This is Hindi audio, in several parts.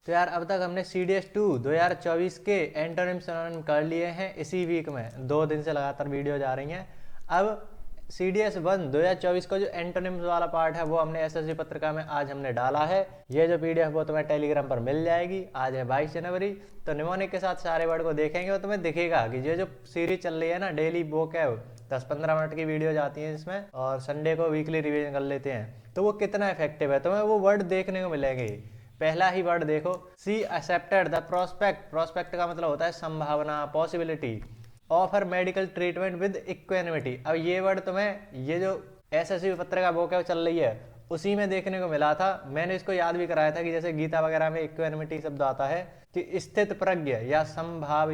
तो यार अब तक हमने CDS2 2024 के एंटोनिम सिनोनिम कर लिए हैं इसी वीक में, 2 दिन से लगातार वीडियो जा रही हैं। अब CDS1 2024 का जो एंटोनिम्स वाला पार्ट है वो हमने SSC पत्रिका में आज हमने डाला है। ये जो PDF वो तुम्हें टेलीग्राम पर मिल जाएगी। आज है 22 जनवरी, तो निमोनिक के साथ सारे वर्ड को देखेंगे और तुम्हें दिखेगा कि ये जो सीरीज चल रही है ना डेली वोकैब 10-15 मिनट की वीडियो जाती है इसमें, और संडे को वीकली रिवीजन कर लेते हैं, तो वो कितना इफेक्टिव है तुम्हें वो वर्ड देखने को मिलेंगे। पहला ही वर्ड देखो, सी एक्सेप्टेड द प्रोस्पेक्ट। प्रोस्पेक्ट का मतलब होता है संभावना, possibility offer medical treatment with equanimity. अब ये वर्ड तुम्हें ये जो SSC पत्रिका वोकैब चल रही है उसी में देखने को मिला था। मैंने इसको याद भी कराया था कि जैसे गीता वगैरह में इक्वेनिमिटी शब्द आता है कि स्थित प्रज्ञ या समभाव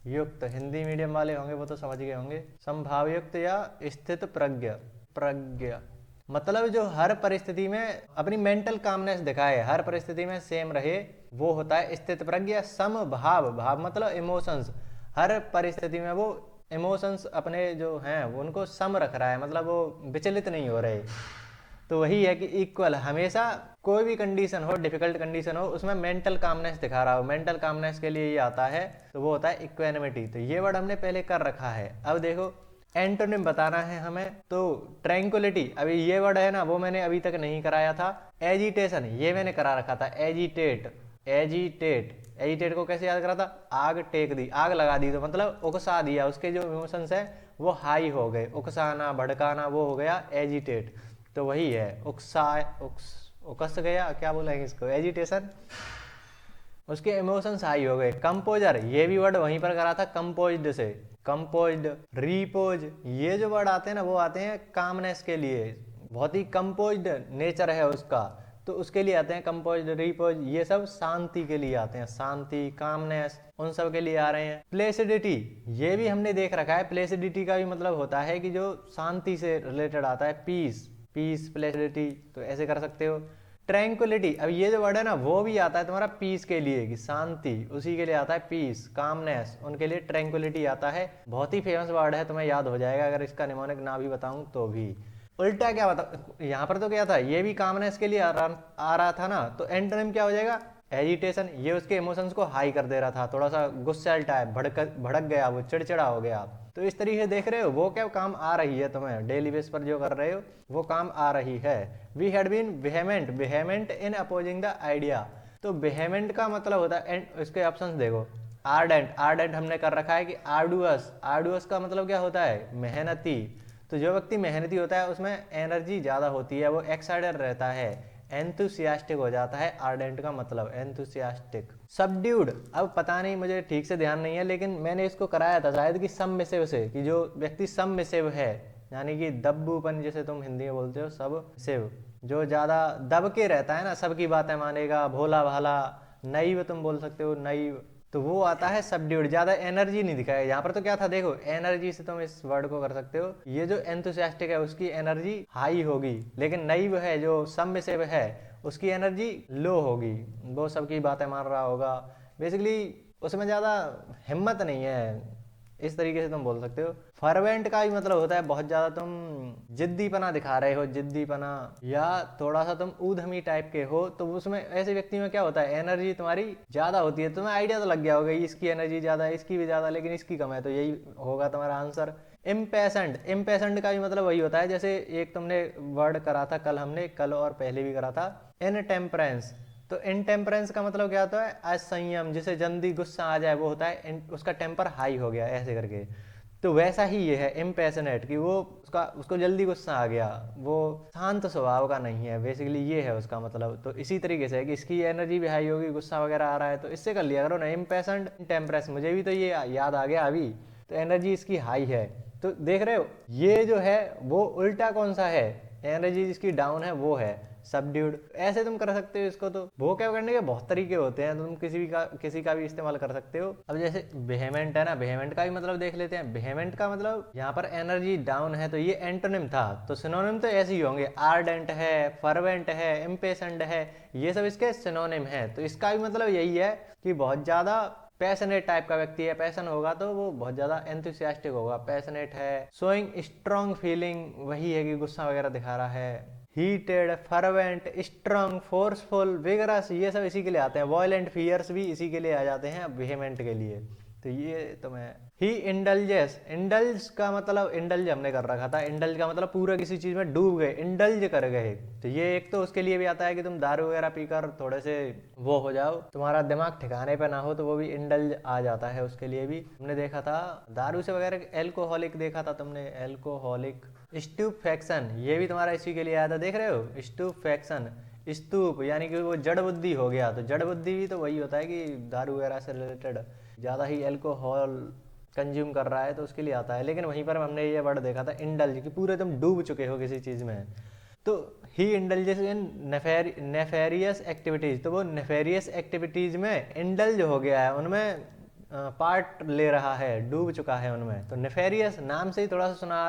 युक्त, हिंदी मीडियम वाले होंगे वो तो समझ गए होंगे। संभाव युक्त या स्थित प्रज्ञ मतलब जो हर परिस्थिति में अपनी मेंटल कामनेस दिखाए, हर परिस्थिति में सेम रहे, वो होता है स्थित प्रज्ञ। समभाव, भाव मतलब इमोशंस, हर परिस्थिति में वो इमोशंस अपने जो हैं वो उनको सम रख रहा है, मतलब वो विचलित नहीं हो रहे। तो वही है कि इक्वल, हमेशा कोई भी कंडीशन हो, डिफिकल्ट कंडीशन हो, उसमें मेंटल कामनेस दिखा रहा हो, मेंटल कामनेस के लिए ये आता है, तो वो होता है इक्वेनिमिटी। तो ये वर्ड हमने पहले कर रखा है। अब देखो एंटोनिम बताना है हमें, तो ट्रैंक्विलिटी, अभी ये वर्ड है ना वो मैंने अभी तक नहीं कराया था। एजिटेशन ये मैंने करा रखा था। एजिटेट को कैसे याद करा था, आग टेक दी, आग लगा दी, तो मतलब उकसा दिया, उसके जो इमोशंस है वो हाई हो गए, उकसाना भड़काना वो हो गया एजिटेट। तो वही है उकस गया, क्या बोलेंगे इसको, एजिटेशन, उसके इमोशंस हाई हो गए। कंपोजर ये भी वर्ड वहीं पर करा था, कंपोज्ड से, कंपोज्ड, रिपोज, ये जो वर्ड आते हैं ना वो आते हैं कामनेस के लिए, बहुत ही कंपोज्ड नेचर है उसका, तो उसके लिए आते हैं कंपोज्ड, रिपोज, ये सब शांति के लिए आते हैं, शांति, कामनेस, उन सब के लिए आ रहे हैं। प्लेसिडिटी ये भी हमने देख रखा है। प्लेसिडिटी का भी मतलब होता है कि जो शांति से रिलेटेड आता है, पीस प्लेसिडिटी, तो ऐसे कर सकते हो। ट्रैंक्विलिटी, अब ये जो वर्ड है ना वो भी आता है तुम्हारा पीस के लिए, कि शांति, उसी के लिए आता है पीस, कामनेस, उनके लिए ट्रैंक्विलिटी आता है। बहुत ही फेमस वर्ड है, तुम्हें याद हो जाएगा अगर इसका निमोनिक ना भी बताऊं तो भी। उल्टा क्या बता, यहाँ पर तो क्या था, ये भी कामनेस के लिए आ रहा था ना, तो एंटोनिम क्या हो जाएगा, एजिटेशन, ये उसके इमोशंस को हाई कर दे रहा था, थोड़ा सा गुस्सैल टाइप, भड़क गया, वो चिड़चिड़ा हो गया। तो इस तरीके से देख रहे हो वो क्या काम आ रही है, तुम्हें डेली बेस पर जो कर रहे हो वो काम आ रही है। We had been vehement in opposing the idea. तो वेहेमेंट का मतलब होता है, इसके ऑप्शंस देखो, आर्डेंट हमने कर रखा है कि आर्डुअस का मतलब क्या होता है, मेहनती। तो जो व्यक्ति मेहनती होता है उसमें एनर्जी ज़्यादा होती है, वो एक्साइटेड रहता है, एंथुसियास्टिक हो जाता है, आर्डेंट का मतलब एंथुसियास्टिक। सबड्यूड, अब पता नहीं, मुझे ठीक से ध्यान नहीं है, लेकिन मैंने इसको कराया था शायद कि सबमिसिव से, कि जो व्यक्ति सबमिसिव है, यानी कि दब्बूपन जिसे तुम हिंदी में बोलते हो, सबमिसिव, जो ज़्यादा दब के रहता है ना, सबकी बातें मानेगा, भोला भाला, नईव तुम बोल सकते हो, नईव, तो वो आता है सबड्यूड, ज्यादा एनर्जी नहीं दिखाएगा। यहाँ पर तो क्या था देखो, एनर्जी से तुम इस वर्ड को कर सकते हो, ये जो एंथुसियास्टिक है उसकी एनर्जी हाई होगी, लेकिन नईव है जो सबमिसिव है उसकी एनर्जी लो होगी, वो सबकी बातें मान रहा होगा, बेसिकली उसमें ज्यादा हिम्मत नहीं है, इस तरीके से तुम बोल सकते हो। फर्वेंट का भी मतलब होता है बहुत ज्यादा तुम जिद्दीपना दिखा रहे हो, जिद्दीपना, या थोड़ा सा तुम ऊधमी टाइप के हो, तो उसमें ऐसे व्यक्ति में क्या होता है, एनर्जी तुम्हारी ज्यादा होती है। तुम्हें आइडिया तो लग गया होगा इसकी एनर्जी ज्यादा है, इसकी भी ज्यादा, लेकिन इसकी कम है, तो यही होगा तुम्हारा आंसर। इम्पेशेंट का भी मतलब वही होता है, जैसे एक तुमने वर्ड करा था कल, हमने कल और पहले भी करा था, इनटेम्परेंस। तो इनटेम्परेंस का मतलब क्या होता है, असंयम, जिसे जल्दी गुस्सा आ जाए वो होता है उसका टेम्पर हाई हो गया, ऐसे करके। तो वैसा ही ये है इम्पैशनेट, कि वो उसको जल्दी गुस्सा आ गया, वो शांत स्वभाव का नहीं है, बेसिकली ये है उसका मतलब। तो इसी तरीके से है कि इसकी एनर्जी भी हाई होगी, गुस्सा वगैरह आ रहा है, तो इससे कर लिया करो ना, इम्पैशेंट, टेम्परेंस, मुझे भी तो ये याद आ गया अभी, तो एनर्जी इसकी हाई है। तो देख रहे हो ये जो है वो उल्टा कौन सा है, एनर्जी जिसकी डाउन है वो है सबड्यूड। ऐसे तुम कर सकते हो इसको, तो वोकैब करने के बहुत तरीके होते हैं, तुम किसी का भी इस्तेमाल कर सकते हो। अब जैसे वेहेमेंट है ना, वेहेमेंट का भी मतलब देख लेते हैं। वेहेमेंट का मतलब यहाँ पर एनर्जी डाउन है, तो ये एंटोनिम था, तो सिनोनिम तो ऐसे ही होंगे, आर्डेंट है, फर्वेंट है, इम्पेशेंट है, ये सब इसके सिनोनिम है। तो इसका भी मतलब यही है कि बहुत ज्यादा पैशनेट टाइप का व्यक्ति है, पैशन होगा तो वो बहुत ज्यादा एंथुसियास्टिक होगा, पैशनेट है। शोइंग स्ट्रॉन्ग फीलिंग, वही है कि गुस्सा वगैरह दिखा रहा है। Heated, fervent, strong, forceful, vigorous, ये सब इसी के लिए आते हैं। वॉयलेंट, फियर्स भी इसी के लिए आ जाते हैं, वेहेमेंट के लिए। तो ये तो मैं ही इंडल्जेस, इंडल्ज का मतलब इंडल्ज हमने कर रखा था, इंडल्ज का मतलब पूरा किसी चीज में डूब गए, इंडल्ज कर गए। तो ये एक तो उसके लिए भी आता है कि तुम दारू वगैरह पीकर थोड़े से वो हो जाओ, तुम्हारा दिमाग ठिकाने पे ना हो, तो वो भी इंडल्ज आ जाता है उसके लिए भी। हमने देखा था दारू से वगैरह, एल्कोहलिक देखा था तुमने, एल्कोहलिक। स्टूपफैक्शन, ये भी तुम्हारा इसी के लिए आया था, देख रहे हो, स्टूपफैक्शन, स्तूप यानी कि वो जड़ बुद्धि हो गया। तो जड़ बुद्धि भी तो वही होता है कि दारू वगैरह से रिलेटेड ज़्यादा ही अल्कोहल कंज्यूम कर रहा है, तो उसके लिए आता है। लेकिन वहीं पर हमने ये वर्ड देखा था इंडल्ज, कि पूरे तुम डूब चुके हो किसी चीज़ में। तो ही इंडल्जेस इन नेफेरियस एक्टिविटीज़, तो वो नेफेरियस एक्टिविटीज़ में इंडल्ज हो गया है, उनमें पार्ट ले रहा है, डूब चुका है उनमें। तो नेफेरियस नाम से ही थोड़ा सा सुना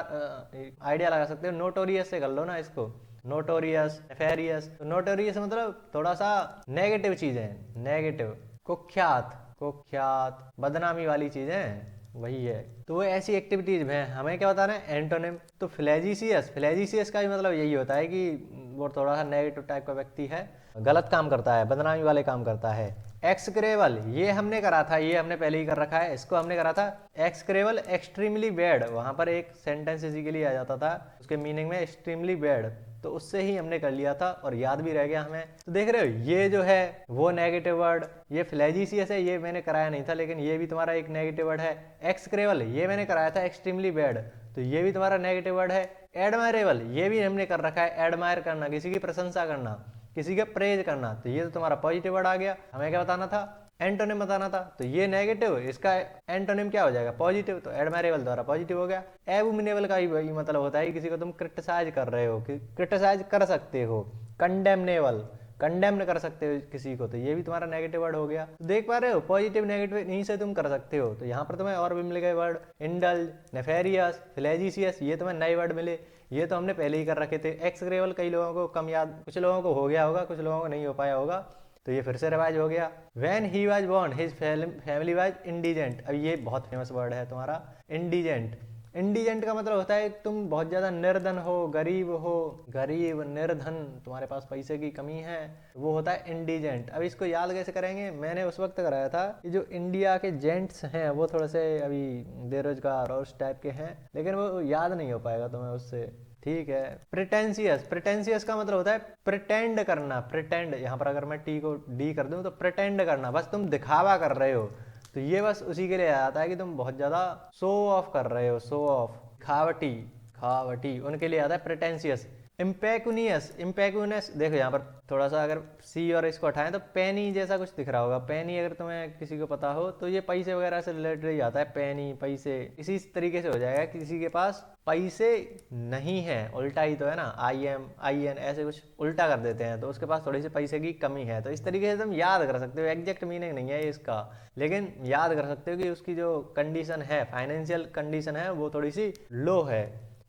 आइडिया लगा सकते हो, नोटोरियस से कर लो ना इसको, नोटोरियस, नेफेरियस। तो नोटोरियस मतलब थोड़ा सा नेगेटिव चीज़ें, नेगेटिव, कुख्यात, कुख्यात, बदनामी वाली चीज़ें, वही है। तो वो ऐसी एक्टिविटीज में हमें क्या बताना है, एंटोनिम। तो फ्लैजिशियस, फ्लैजिशियस का भी मतलब यही होता है कि वो थोड़ा सा नेगेटिव टाइप का व्यक्ति है, गलत काम करता है, बदनामी वाले काम करता है। एक्सक्रेबल, ये हमने करा था, ये हमने पहले ही कर रखा है, इसको हमने करा था। एक्सक्रेबल, एक्सट्रीमली बैड, वहां पर एक सेंटेंस इसी के लिए आ जाता था, उसके मीनिंग में एक्सट्रीमली बैड, तो उससे ही हमने कर लिया था और याद भी रह गया हमें। तो देख रहे हो, ये जो है वो नेगेटिव वर्ड, ये फ्लैजिशियस है, ये मैंने कराया नहीं था, लेकिन ये भी तुम्हारा एक नेगेटिव वर्ड है। एक्सक्रेबल, ये मैंने कराया था, एक्सट्रीमली बैड, तो ये भी तुम्हारा नेगेटिव वर्ड है। एडमायरेबल, ये भी हमने कर रखा है, एडमायर करना, किसी की प्रशंसा करना, किसी का प्रेज करना, तो ये तो तुम्हारा पॉजिटिव वर्ड आ गया। हमें क्या बताना था, एंटोनिम बताना था। तो ये नेगेटिव, इसका एंटोनिम क्या हो जाएगा, पॉजिटिव, तो एडमायरेबल द्वारा पॉजिटिव हो गया। एबुमिनेबल का ही वही मतलब होता है कि किसी को तुम क्रिटिसाइज कर रहे हो, कि क्रिटिसाइज कर सकते हो। कंडेमनेबल, कंडेम्न कर सकते हो किसी को, तो ये भी तुम्हारा नेगेटिव वर्ड हो गया। तो देख पा रहे हो, पॉजिटिव नेगेटिव यहीं से तुम कर सकते हो। तो यहाँ पर तुम्हें और भी मिल गए वर्ड, इंडल्ज, नेफेरियस, फ्लैजिशियस, ये तुम्हें नए वर्ड मिले, ये तो हमने पहले ही कर रखे थे। एक्सक्रेबल कई लोगों को कम याद, कुछ लोगों को हो गया होगा, कुछ लोगों को नहीं हो पाया होगा, तो ये फिर से रिवाइज हो गया। When he was born his family was indigent, अब ये बहुत फेमस वर्ड है तुम्हारा, इंडिजेंट। इंडिजेंट का मतलब होता है तुम बहुत ज़्यादा निर्धन हो, गरीब हो, गरीब, निर्धन, तुम्हारे पास पैसे की कमी है, वो होता है इंडिजेंट। अब इसको याद कैसे करेंगे, मैंने उस वक्त कराया था कि जो इंडिया के जेंट्स हैं वो थोड़े से अभी बेरोजगार और उस टाइप के हैं, लेकिन वो याद नहीं हो पाएगा तुम्हें उससे, ठीक है। प्रिटेंशियस, प्रिटेंशियस का मतलब होता है प्रिटेंड करना, प्रिटेंड, यहाँ पर अगर मैं टी को डी कर दूं तो प्रिटेंड करना, बस तुम दिखावा कर रहे हो, तो ये बस उसी के लिए आता है कि तुम बहुत ज्यादा शो ऑफ कर रहे हो, शो ऑफ, खावटी, खावटी, उनके लिए आता है प्रिटेंशियस। इम्पेकुनियस, इम्पेकुनियस, देखो यहाँ पर थोड़ा सा अगर सी और इसको हटाएं तो पेनी जैसा कुछ दिख रहा होगा, पेनी अगर तुम्हें किसी को पता हो तो ये पैसे वगैरह से रिलेटेड ही आता है, पेनी, पैसे, इसी तरीके से हो जाएगा, किसी के पास पैसे नहीं है, उल्टा ही तो है ना, आई एम, आई एन, ऐसे कुछ उल्टा कर देते हैं, तो उसके पास थोड़ी सी पैसे की कमी है। तो इस तरीके से तुम याद कर सकते हो, एग्जैक्ट मीनिंग नहीं है इसका, लेकिन याद कर सकते हो कि उसकी जो कंडीशन है, फाइनेंशियल कंडीशन है, वो थोड़ी सी लो है।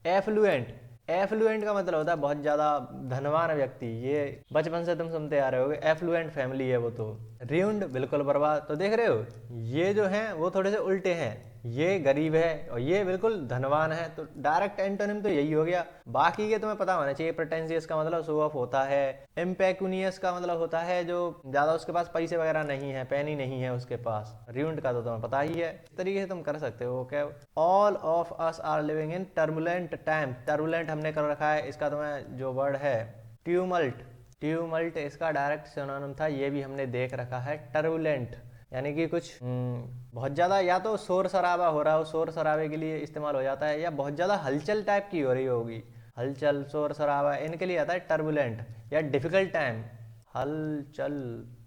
एफ्लुएंट, एफ्लुएंट का मतलब होता है बहुत ज्यादा धनवान व्यक्ति, ये बचपन से तुम सुनते आ रहे होगे, एफ्लुएंट फैमिली है वो तो। र्यून्ड, बिल्कुल बर्बाद, तो देख रहे हो ये जो है वो थोड़े से उल्टे हैं, ये गरीब है और ये बिल्कुल धनवान है, तो डायरेक्ट एंटोनिम तो यही हो गया। बाकी के तुम्हें पता होना चाहिए, प्रेटेंशियस का मतलब शो ऑफ होता है, इम्पेकुनियस का मतलब होता है जो ज्यादा उसके पास पैसे वगैरह नहीं है, पैनी नहीं है उसके पास, र्यून्ड का तो तुम्हें पता ही है। इस तरीके से तुम कर सकते हो। क्या, all of us are living in turbulent time, turbulent हमने कर रखा है, इसका तुम्हें जो वर्ड है ट्यूमल्ट, ट्यूमल्ट इसका डायरेक्ट सिनोनिम था, ये भी हमने देख रखा है, टर्बुलेंट यानी कि कुछ बहुत ज़्यादा या तो शोर शराबा हो रहा हो, शोर शराबे के लिए इस्तेमाल हो जाता है, या बहुत ज़्यादा हलचल टाइप की हो रही होगी, हलचल, शोर शराबा, इनके लिए आता है टर्बुलेंट। या डिफिकल्ट टाइम, हलचल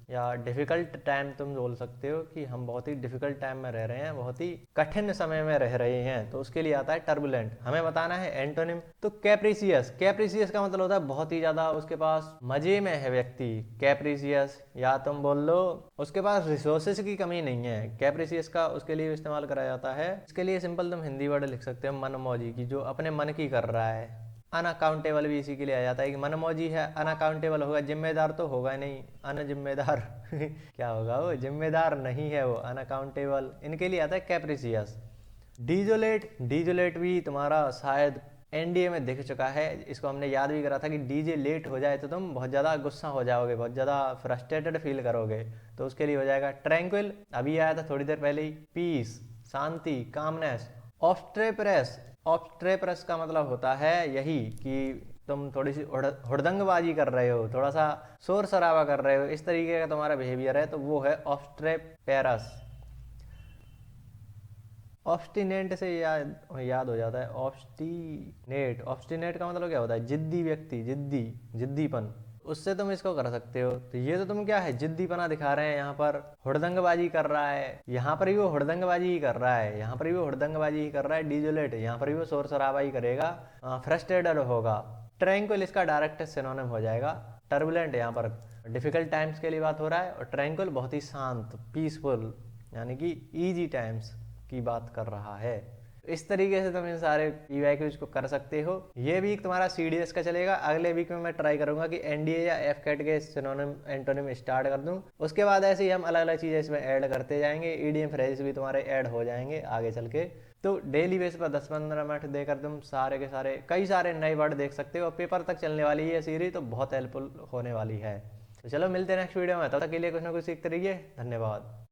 या डिफिकल्ट टाइम तुम बोल सकते हो कि हम बहुत ही डिफिकल्ट टाइम में रह रहे हैं, बहुत ही कठिन समय में रह रहे हैं, तो उसके लिए आता है टर्बुलेंट। हमें बताना है एंटोनिम, तो कैप्रिसियस, कैप्रिसियस का मतलब होता है बहुत ही ज्यादा उसके पास मजे में है व्यक्ति, कैप्रिसियस, या तुम बोल लो उसके पास रिसोर्सेज की कमी नहीं है, कैप्रिसियस का उसके लिए इस्तेमाल करा जाता है। इसके लिए सिंपल तुम हिंदी वर्ड लिख सकते हो, मनमौजी की, जो अपने मन की कर रहा है। अनअकाउंटेबल भी इसी के लिए आ जाता है कि मनमौजी है, अनअकाउंटेबल होगा, जिम्मेदार तो होगा नहीं, अनजिम्मेदार क्या होगा वो, जिम्मेदार नहीं है वो, अनअकाउंटेबल, इनके लिए आता है कैप्रिसियस। डीजोलेट, डीजोलेट भी तुम्हारा शायद एनडीए में दिख चुका है। इसको हमने याद भी करा था कि डीजे लेट हो जाए तो तुम बहुत ज़्यादा गुस्सा हो जाओगे, बहुत ज़्यादा फ्रस्ट्रेटेड फील करोगे, तो उसके लिए हो जाएगा ट्रैंक्विल, अभी आया था थोड़ी देर पहले ही, पीस, शांति, कामनेस। ऑब्स्ट्रेपरस, ऑब्स्ट्रेपरस का मतलब होता है यही कि तुम थोड़ी सी हुड़दंगबाजी कर रहे हो, थोड़ा सा शोर शराबा कर रहे हो, इस तरीके का तुम्हारा बिहेवियर है, तो वो है ऑब्स्ट्रेपेरस। ऑब्स्टिनेट से याद हो जाता है, ऑब्स्टिनेट, ऑब्स्टिनेट का मतलब क्या होता है, जिद्दी व्यक्ति, जिद्दी, जिद्दीपन, उससे तुम इसको कर सकते हो। तो ये तो तुम क्या है, जिद्दीपना दिखा रहे हैं, यहाँ पर हुड़दंगबाजी कर रहा है, यहाँ पर भी वो हुड़दंगबाजी ही कर रहा है, यहाँ पर भी वो हुड़दंगबाजी ही कर रहा है, डिजोलेट यहाँ पर भी वो शोर शराबा ही करेगा, फ्रस्ट्रेटेड होगा। ट्रैंक्विल इसका डायरेक्ट सिनोनिम हो जाएगा। टर्बुलेंट यहाँ पर डिफिकल्ट टाइम्स के लिए बात हो रहा है, और ट्रैंक्विल बहुत ही शांत, पीसफुल, यानी कि ईजी टाइम्स की बात कर रहा है। इस तरीके से तुम इन सारे पीवाईक्यूज को कर सकते हो। ये वीक तुम्हारा सीडीएस का चलेगा, अगले वीक में मैं ट्राई करूंगा कि एनडीए या एफ कैट के सिनोनिम एंटोनिम स्टार्ट कर दूं। उसके बाद ऐसे ही हम अलग अलग चीज़ें इसमें ऐड करते जाएंगे, ईडीएम फ्रेजेस भी तुम्हारे ऐड हो जाएंगे आगे चल के। तो डेली बेस पर 10-15 मिनट देकर तुम सारे के सारे कई सारे नए वर्ड देख सकते हो, और पेपर तक चलने वाली है सीरीज, तो बहुत हेल्पफुल होने वाली है। तो चलो मिलते हैं नेक्स्ट वीडियो में, तब तक के लिए कुछ ना कुछ सीखते रहिए। धन्यवाद।